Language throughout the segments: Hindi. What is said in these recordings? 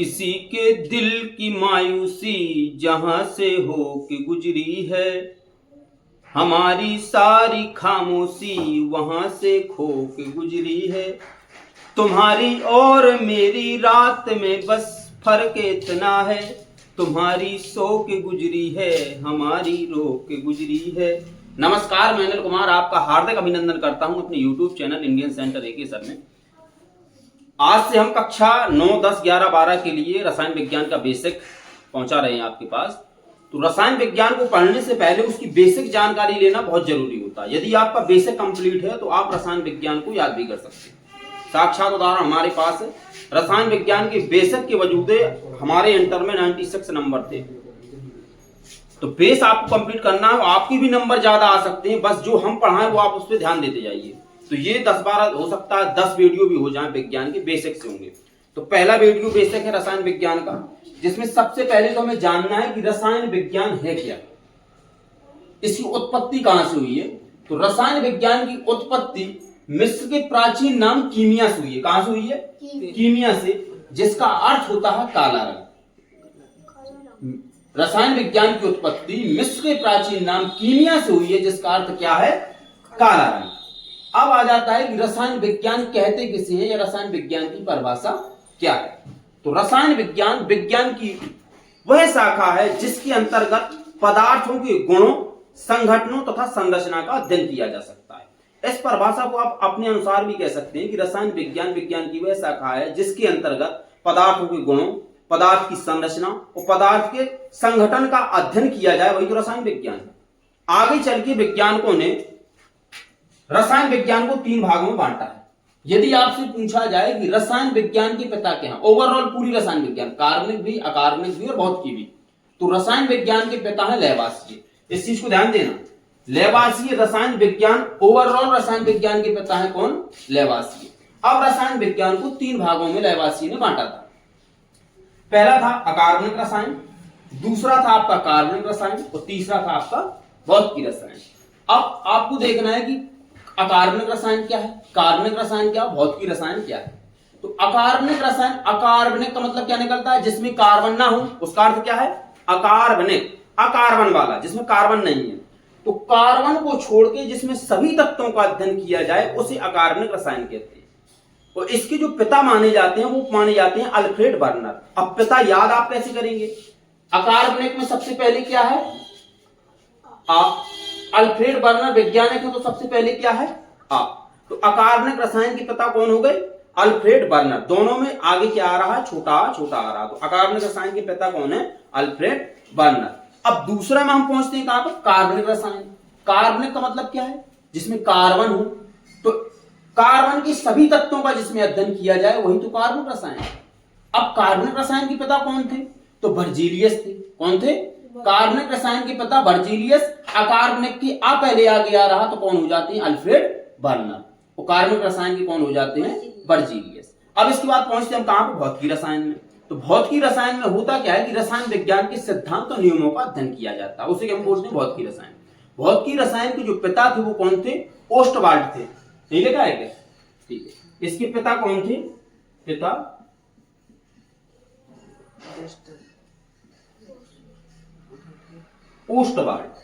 किसी के दिल की मायूसी जहां से हो के गुजरी है, हमारी सारी खामोशी वहां से खो के गुजरी है। तुम्हारी और मेरी रात में बस फर्क इतना है, तुम्हारी सो के गुजरी है, हमारी रो के गुजरी है। नमस्कार, मैं अनिल कुमार आपका हार्दिक अभिनंदन करता हूं अपने YouTube चैनल इंडियन सेंटर एके सर में। आज से हम कक्षा 9, 10, 11, 12 के लिए रसायन विज्ञान का बेसिक पहुंचा रहे हैं आपके पास। तो रसायन विज्ञान को पढ़ने से पहले उसकी बेसिक जानकारी लेना बहुत जरूरी होता है। यदि आपका बेसिक कंप्लीट है तो आप रसायन विज्ञान को याद भी कर सकते हैं। साक्षात उदाहरण हमारे पास है। रसायन विज्ञान के बेसिक के वजूदे हमारे इंटर में 96 नंबर थे। तो बेस आपको कंप्लीट करना है, आपके भी नंबर ज्यादा आ सकते हैं, बस जो हम पढ़ाएं वो आप उस पर ध्यान देते जाइए। तो ये 10-12 हो सकता है 10 वीडियो भी हो जाए विज्ञान के बेसिक से होंगे। तो पहला वीडियो बेसिक है रसायन विज्ञान का, जिसमें सबसे पहले तो हमें जानना है कि रसायन विज्ञान है क्या, इसकी उत्पत्ति कहां से हुई है। तो रसायन विज्ञान की उत्पत्ति मिस्र के प्राचीन नाम कीमिया से हुई है। कहां से हुई है? कीमिया से, जिसका अर्थ होता है काला रंग। रसायन विज्ञान की उत्पत्ति मिस्र के प्राचीन नाम कीमिया से हुई है, जिसका अर्थ क्या है? काला रंग। अब आ जाता है कि रसायन विज्ञान कहते किसे हैं या रसायन विज्ञान की परिभाषा क्या है। तो रसायन विज्ञान विज्ञान की वह शाखा है जिसके अंतर्गत पदार्थों के गुणों, संघटनों तथा संरचना का अध्ययन किया जा सकता है। इस परिभाषा को आप अपने अनुसार भी कह सकते हैं कि रसायन विज्ञान विज्ञान की वह शाखा है जिसके अंतर्गत पदार्थों के गुणों, पदार्थ की संरचना और पदार्थ के संगठन का अध्ययन किया जाए, वही तो रसायन विज्ञान है। आगे चल के वैज्ञानिकों ने रसायन विज्ञान को 3 भागों में बांटा है। यदि आपसे पूछा जाए कि रसायन विज्ञान के पिता क्या हैं, ओवरऑल पूरी रसायन विज्ञान, कार्बनिक भी, अकार्बनिक भी और भौतिकी भी, तो रसायन विज्ञान के पिता है लैवासिए। इस चीज को ध्यान देना, लैवासिए रसायन विज्ञान, ओवरऑल रसायन विज्ञान के पिता है कौन? लैवासिए। अब रसायन विज्ञान को 3 भागों में लैवासिए ने बांटा था। पहला था अकार्बनिक रसायन, दूसरा था आपका कार्बनिक रसायन और तीसरा था आपका भौतिकी रसायन। अब आपको देखना है कि अकार्बनिक रसायन क्या है, कार्बनिक रसायन क्या है, भौतिकी रसायन क्या है। तो अकार्बनिक रसायन, अकार्बनिक का मतलब क्या निकलता है? जिसमें कार्बन ना हो, उसका अर्थ क्या है? अकार्बनिक, अकार्बन वाला, जिसमें कार्बन नहीं है। तो कार्बन को छोड़ के जिसमें सभी तत्वों का अध्ययन किया जाए उसे अकार्बनिक रसायन कहते हैं। और इसके जो पिता माने जाते हैं वो माने जाते हैं अल्फ्रेड बर्नर। अब पिता याद आप कैसे करेंगे? अकार्बनिक में सबसे पहले क्या है? अल्फ्रेड बर्नर वैज्ञानिक है, तो सबसे पहले क्या है? तो अकार्बनिक रसायन के पिता कौन हो गए? Alfred burner. दोनों में आगे क्या आ रहा है? छोटा छोटा आ रहा है। तो अकार्बनिक रसायन के पिता कौन है? Alfred burner. अब दूसरा में हम पहुंचते हैं कहां पर? कार्बनिक रसायन। कार्बनिक का मतलब क्या है? जिसमें कार्बन हो। तो कार्बन के सभी तत्वों का जिसमें अध्ययन किया जाए वही तो कार्बनिक रसायन है। अब कार्बनिक रसायन के पिता कौन थे? तो बर्जीलियस थे। कौन थे? कार्बनिक रसायन के पिता बर्जीलियस। अकार्बनिक की आ पहले आगे आ रहा तो कौन हो जाते हैं? Alfred burner. और कार्बनिक रसायन के कौन हो जाते हैं? बर्जीलियस। अब इसके बाद पहुंचते हैं हम कहां पर? भौतिकी रसायन में। तो भौतिकी रसायन में होता क्या है कि रसायन विज्ञान के सिद्धांत और नियमों का अध्ययन किया जाता है, उसे हम बोलते हैं भौतिकी रसायन। भौतिकी रसायन के जो पिता थे वो कौन थे? ओस्टवाल्ड थे। नहीं लिखा है क्या? ठीक है। इसके पिता कौन थे? पिता ओस्टवाल्ड।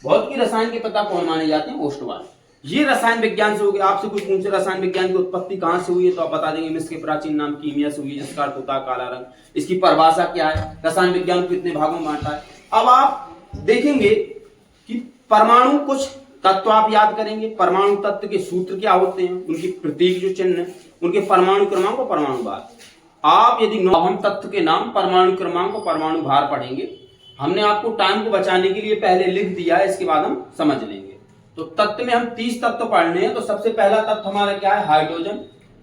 भौतिकी रसायन के पिता कौन माने जाते हैं? ओस्टवाल्ड। ये रसायन विज्ञान से हो गया। आपसे कुछ पूछे रसायन विज्ञान की उत्पत्ति कहां से हुई है तो आप बता देंगे मिस्र के प्राचीन नाम कीमिया से हुई है, जिसका अर्थ होता है काला रंग। इसकी परिभाषा क्या है? रसायन विज्ञान को कितने भागों में बांटा है। अब आप देखेंगे कि परमाणु, कुछ तत्व आप याद करेंगे। परमाणु तत्व के सूत्र क्या होते हैं, उनकी प्रतीक जो चिन्ह है, उनके परमाणु क्रमांक और परमाणु भार। आप यदि हम तत्व के नाम, परमाणु क्रमांक और परमाणु भार पढ़ेंगे, हमने आपको टाइम को बचाने के लिए पहले लिख दिया है, इसके बाद हम समझ लेंगे। तो तत्व में हम 30 तत्व पढ़ने हैं। तो सबसे पहला तत्व हमारा क्या है? हाइड्रोजन।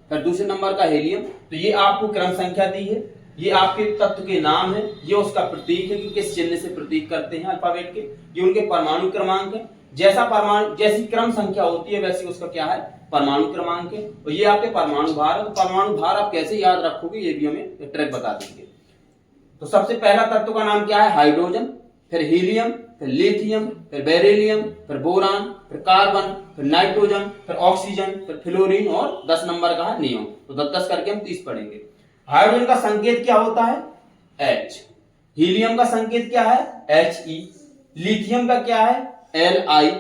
फिर दूसरे नंबर का हीलियम। तो ये आपको क्रम संख्या दी है, ये आपके तत्व के नाम है, ये उसका प्रतीक है कि किस चिन्ह से प्रतीक करते हैं अल्फाबेट के, ये उनके परमाणु क्रमांक है। जैसा परमाणु, जैसी क्रम संख्या होती है वैसी उसका क्या है? परमाणु क्रमांक है। और ये आपके परमाणु भार है। तो परमाणु भार आप कैसे याद रखोगे ये भी हमें ट्रिक बता देंगे। तो सबसे पहला तत्व का नाम क्या है? हाइड्रोजन। फिर हीलियम, फिर लिथियम, फिर बेरिलियम, फिर बोरान, फिर कार्बन, फिर नाइट्रोजन, फिर ऑक्सीजन, फिर फ्लोरीन और 10 नंबर का है नियॉन। तो 10 करके हम 30 पढ़ेंगे। हाइड्रोजन का संकेत क्या होता है? H। हीलियम का संकेत क्या है? He। लिथियम का क्या है? Li।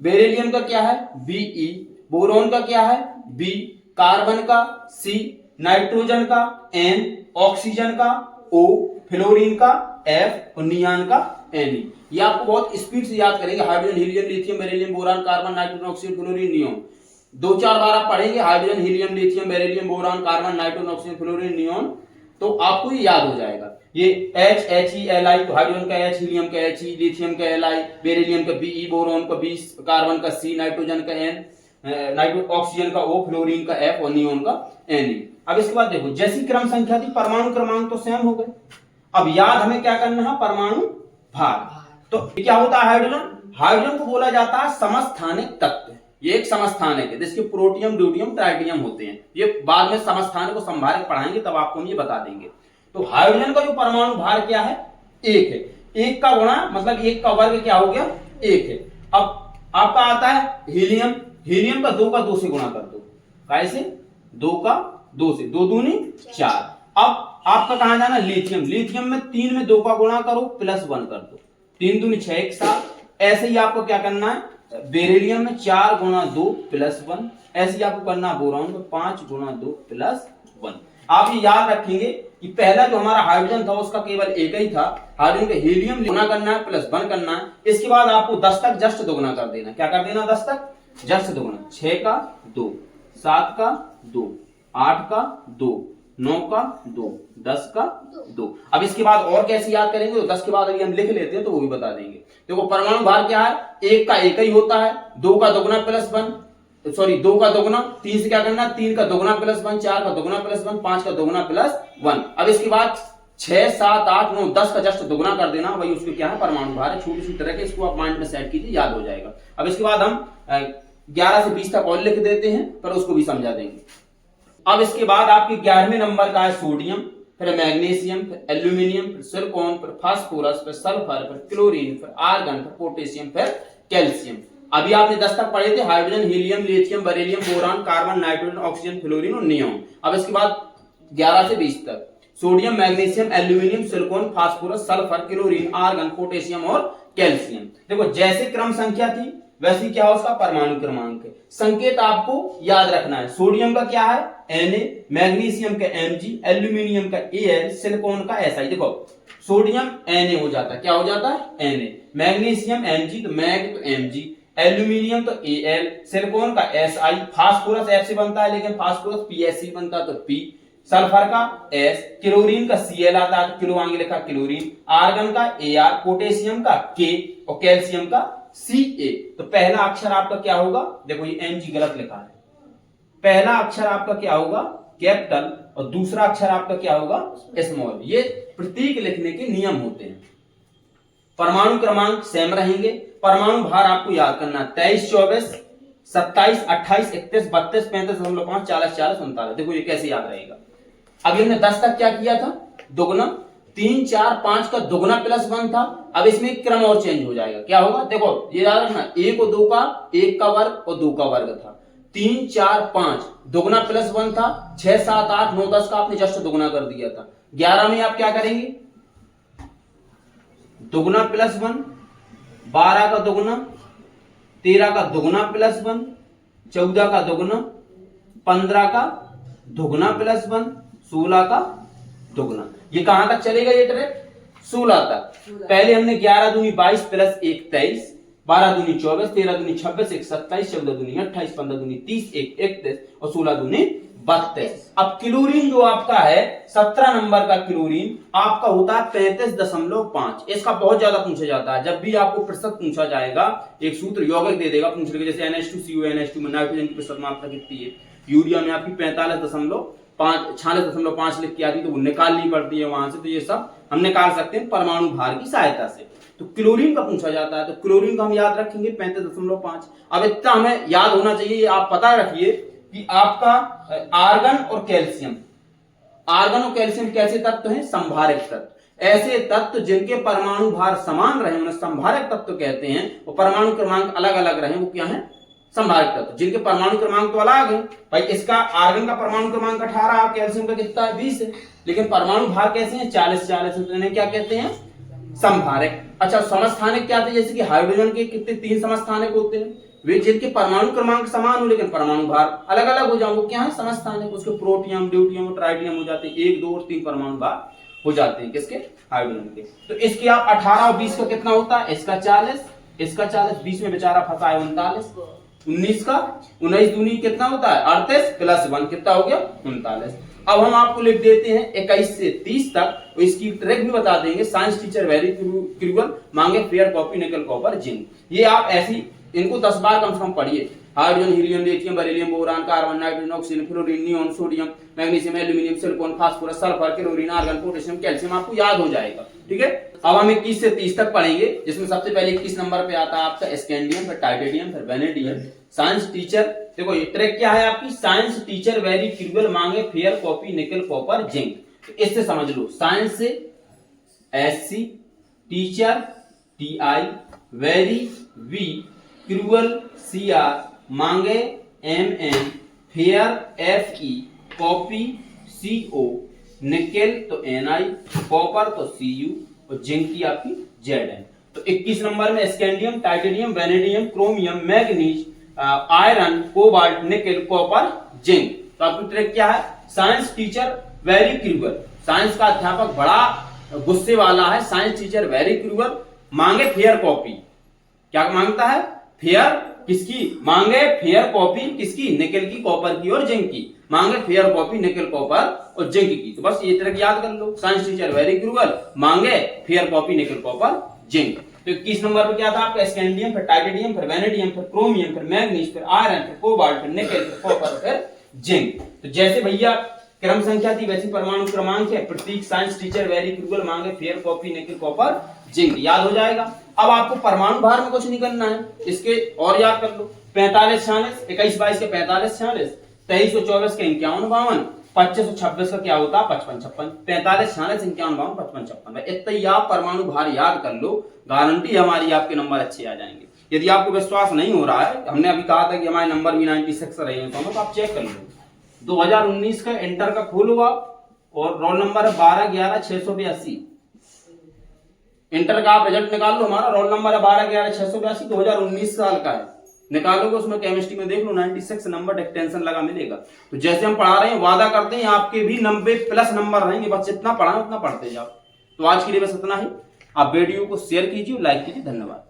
बेरिलियम का क्या है? Be। बोरोन का क्या है? B। कार्बन का C। नाइट्रोजन का N। ऑक्सीजन का O। फ्लोरीन का F और नियान का Ne। ये आपको बहुत स्पीड से याद करेंगे। Hydrogen, helium, lithium, beryllium, boron, carbon, nitrogen, oxygen, fluorine, neon. 2-4 बार आप पढ़ेंगे hydrogen, helium, lithium, beryllium, boron, carbon, nitrogen, oxygen, fluorine, neon, तो आपको ये याद हो जाएगा। ये H, He, Li, तो हाइड्रोजन का H, हीलियम का He, लिथियम का Li, बेरिलियम का Be, बोरोन का B, कार्बन का C, नाइट्रोजन का N, ऑक्सीजन का O, फ्लोरीन का F और नियोन का Ne। अब इसके बाद देखो, जैसी क्रम संख्या थी परमाणु क्रमांक तो सेम हो गए। अब याद हमें क्या करना है? परमाणु भार। तो क्या होता है हाइड्रोजन? हाइड्रोजन को बोला जाता है समस्थानिक तत्व। ये एक समस्थानिक है जिसके प्रोटियम, ड्यूटियम, ट्राइटियम होते हैं। ये बाद में समस्थानिक को संभारक पढ़ाएंगे तब आपको हम ये बता देंगे। तो हाइड्रोजन का जो परमाणु भार क्या है? 1 है। 1 का गुणा मतलब 1 का वर्ग क्या हो गया? 1 है। अब आपका आता है हीलियम। हीलियम का 2 का 2 से गुणा कर दो। कैसे? 2 का 2 से, 2 दूनी 4। अब आपका कहां जाना? लिथियम। लिथियम में 3 में 2 का गुणा करो प्लस 1 कर दो। 3 दूनी 6, 1 7। ऐसे ही आपको क्या करना है? बेरिलियम में 4 गुणा 2 प्लस 1। ऐसे ही आपको करना बोरॉन में 5 गुणा 2 प्लस 1। आप ये याद रखेंगे कि पहला जो हमारा हाइड्रोजन था उसका केवल एक ही था। हाइड्रोजन का हीलियम गुणा करना है प्लस 1 करना है। इसके बाद आपको 10 तक जस्ट दोगुना कर देना। क्या कर देना? 10 तक जस्ट दोगुना। 6 का 2, 7 का 2, 8 का 2, 9 का 2, 10 का 2। अब इसके बाद और कैसे याद करेंगे? तो 10 के बाद अभी हम लिख लेते हैं तो वो भी बता देंगे। देखो परमाणु भार क्या है? 1 का 1 ही होता है। 2 का दोगुना प्लस 1, सॉरी 2 का दोगुना। 3 से क्या करना? 3 का दोगुना प्लस 1, 4 का दोगुना प्लस 1, 5 का दोगुना प्लस 1। अब इसके बाद 6, 7, 8, 9, 10 का जस्ट दोगुना कर देना। भाई उसको क्या है? परमाणु भार है। छोटी सी तरह के, इसको आप माइंड में सेट कीजिए, याद हो जाएगा। अब इसके बाद हम 11 से 20 तक और लिख देते हैं, पर उसको भी समझा देंगे। अब इसके बाद आपके 11वें नंबर का है सोडियम, फिर मैग्नीशियम, फिर एल्यूमिनियम, फिर सिलिकॉन, फिर फास्फोरस, फिर सल्फर, फिर क्लोरीन, फिर आर्गन, फिर पोटेशियम, फिर कैल्शियम। अभी आपने 10 तक पढ़े थे hydrogen, helium, lithium, beryllium, boron, carbon, nitrogen, oxygen, fluorine और नियोन। अब इसके बाद 11 से 20 तक sodium, magnesium, aluminium, silicon, phosphorus, sulphur, chlorine, argon, potassium और कैल्शियम। देखो जैसे क्रम संख्या थी वैसे क्या है उसका परमाणु क्रमांक है। संकेत आपको याद रखना है। सोडियम का क्या है? Na, मैग्नीशियम का Mg, एल्यूमिनियम का Al, सिलिकॉन का Si। देखो सोडियम Na हो जाता है, क्या हो जाता है? Na। मैग्नीशियम Mg तो मैग तो Mg, एल्यूमिनियम तो Al, सिलिकॉन का Si, फास्फोरस F से बनता है लेकिन फास्फोरस PSC बनता है तो P, सल्फर का S, क्लोरीन का Cl आता है किलो आगे लिखा क्लोरीन, आर्गन का Ar, पोटेशियम का K और कैल्शियम का Ca। तो पहला अक्षर आपका क्या होगा? देखो ये Mg गलत लिखा है। पहला अक्षर आपका क्या होगा? कैपिटल, और दूसरा अक्षर आपका क्या होगा? स्मॉल। ये प्रतीक लिखने के नियम होते हैं। परमाणु क्रमांक सेम रहेंगे। परमाणु भार आपको याद करना 23, 24, 27, 28, 31, 32, 35.5, 40, 40, 39। देखो ये कैसे याद रहेगा। अभी हमने 10 तक क्या किया था? दोगुना। 3, 4, 5 का दोगुना प्लस 1 था। अब इसमें क्रम और चेंज हो जाएगा। क्या होगा? देखो ये याद रखना 1 और 2 का 1 का वर्ग और 2 का वर्ग था। 3, 4, 5 दोगुना प्लस 1 था। 6, 7, 8, 9, 10 का आपने जस्ट दोगुना कर दिया था। 11 में आप क्या करेंगे? दोगुना प्लस 1, 12 का दोगुना, 13 का दोगुना प्लस 1, 14 का दोगुना, 15 का दोगुना प्लस 1, 16 का दोगुना। ये कहां तक चलेगा ये ट्रैक? 16 तक। पहले हमने 11 दूनी 22 प्लस 1 23, 12 दूनी 24, 13 दूनी 26, 1 27, 14 दूनी 28, 15 दूनी 30, 1 31 और 16 दूनी 32। अब क्लोरीन जो आपका है 17 नंबर का क्लोरीन आपका होता है 35.5। इसका बहुत ज्यादा पूछा जाता है। जब भी आपको प्रतिशत पूछा जाएगा एक सूत्र यौगिक दे देगा पूछ लेगा, जैसे NH2CO NH2 में नाइट्रोजन की प्रतिशत मात्रा कितनी है, यूरिया में आपकी 46.5 लिख के आती तो वो निकालनी पड़ती है वहां से। तो ये सब हम निकाल सकते हैं परमाणु भार की सहायता से। तो क्लोरीन का पूछा जाता है तो क्लोरीन का हम याद रखेंगे 35.5। अब इतना हमें याद होना चाहिए, आप पता रखिए कि आपका आर्गन और कैल्शियम, आर्गन और कैल्शियम कैसे तत्व हैं? संभारक तत्व। ऐसे तत्व जिनके परमाणु भार समान रहे उन्हें संभारक तत्व कहते हैं, और परमाणु क्रमांक अलग अलग रहे वो क्या है? संभारक तत्व जिनके परमाणु क्रमांक तो अलग है। भाई इसका आर्गन का परमाणु क्रमांक 18, कैल्शियम का कितना है 20 है, लेकिन परमाणु भार कैसे हैं 40 है, तो इन्हें क्या कहते हैं संभारक। अच्छा समस्थानिक क्या थे, जैसे कि हाइड्रोजन के कितने 3 समस्थानिक होते हैं, वे जिनके परमाणु क्रमांक समान हो लेकिन परमाणु भार अलग अलग हो जाए वो क्या है समस्थानिक। उसके प्रोटियम, ड्यूटियम और ट्राइटियम हो जाते हैं, 1, 2 और 3 परमाणु भार हो जाते हैं किसके हाइड्रोजन के। तो इसके आप 18 और 20 का कितना होता है, इसका 40, इसका 40, 20 में बेचारा फंसा है 39, 19 का 19 दूनी कितना होता है 38 प्लस 1 कितना हो गया 39। अब हम आपको लिख देते हैं 21 से 30 तक, तो इसकी ट्रिक भी बता देंगे। साइंस टीचर वेरी क्रूअल, मांगे फेयर कॉपी निकल कॉपर जिंक। ये आप ऐसी इनको 10 बार कम से कम पढ़िए। Hydrogen, helium, lithium, beryllium, boron, carbon, nitrogen, oxygen, fluorine, neon, sodium, magnesium, aluminium, silicon, phosphorus, sulphur, chlorine, argon, potassium, calcium आपको याद हो जाएगा। ठीक है, अब हम 21 से 30 तक पढ़ेंगे, जिसमें सबसे पहले 21 नंबर पे आता है आपका स्कैंडियम, फिर टाइटेनियम, फिर वेनेडियम। साइंस टीचर देखो ये ट्रिक क्या है आपकी, साइंस टीचर वेरी क्रूअल, मांगे फेयर कॉपी निकल कॉपर जिंक। तो इससे समझ लो साइंस से SC, teacher TI, very V, cruel CR, मांगे MN, fair FE, copy CO, nickel तो NI, कॉपर तो Cu और जिंक की आपकी Zn। तो 21 नंबर में scandium, titanium, vanadium, chromium, manganese, iron, cobalt, nickel, copper, zinc. तो आपकी ट्रिक क्या है, science teacher very cruel, science का अध्यापक बड़ा गुस्से वाला है, साइंस टीचर वेरी क्रूअल, मांगे फेयर कॉपी। क्या मांगता है, फेयर किसकी, मांगे फेयर कॉपी किसकी, निकेल की, कॉपर की और जिंक की। मांगे फेयर कॉपी निकेल, कॉपर और जिंक की। तो बस ये ट्रिक याद कर लो, साइंस टीचर वेरी क्रूअल, मांगे fair copy nickel, copper, zinc. तो 21 नंबर पे क्या था आपका स्कैंडियम, फिर टाइटेनियम, फिर वेनेडियम, फिर क्रोमियम, फिर मैग्नीज, फिर आयरन, फिर कोबाल्ट, फिर निकेल, फिर कॉपर, फिर जिंक। तो जैसे भैया क्रम संख्या थी वैसी परमाणु क्रमांक है। प्रतीक साइंस टीचर वेरी क्रूअल, मांगे fair copy nickel, copper, zinc, याद हो जाएगा। अब आपको परमाणु भार में कुछ नहीं करना है, इसके और याद कर लो। 45 46, 21 22 के 45 46, 23 और 24 के 51 52, 25 और 26 का क्या होता है 55 56, 45 46 51 52 55 56। इतना ही आप परमाणु भार याद कर लो, गारंटी हमारी आपके नंबर अच्छे आ जाएंगे। यदि आपको विश्वास नहीं हो रहा है, हमने अभी कहा था कि हमारे नंबर भी 96 रहे हैं, तो आप चेक कर लो। 2019 का इंटर का खोलो आप, और रोल नंबर है 12 11 682। इंटर का आप रिजल्ट निकाल लो, हमारा रोल नंबर है 12 11 682, 2019 साल का है। निकालोगे उसमें केमिस्ट्री में देख लो 96 नंबर टेंशन लगा मिलेगा। तो जैसे हम पढ़ा रहे हैं वादा करते हैं आपके भी 90 प्लस नंबर रहेंगे, बस जितना पढ़ा उतना पढ़ते जाओ। तो आज के लिए बस इतना ही। आप वीडियो को शेयर कीजिए, लाइक कीजिए, धन्यवाद।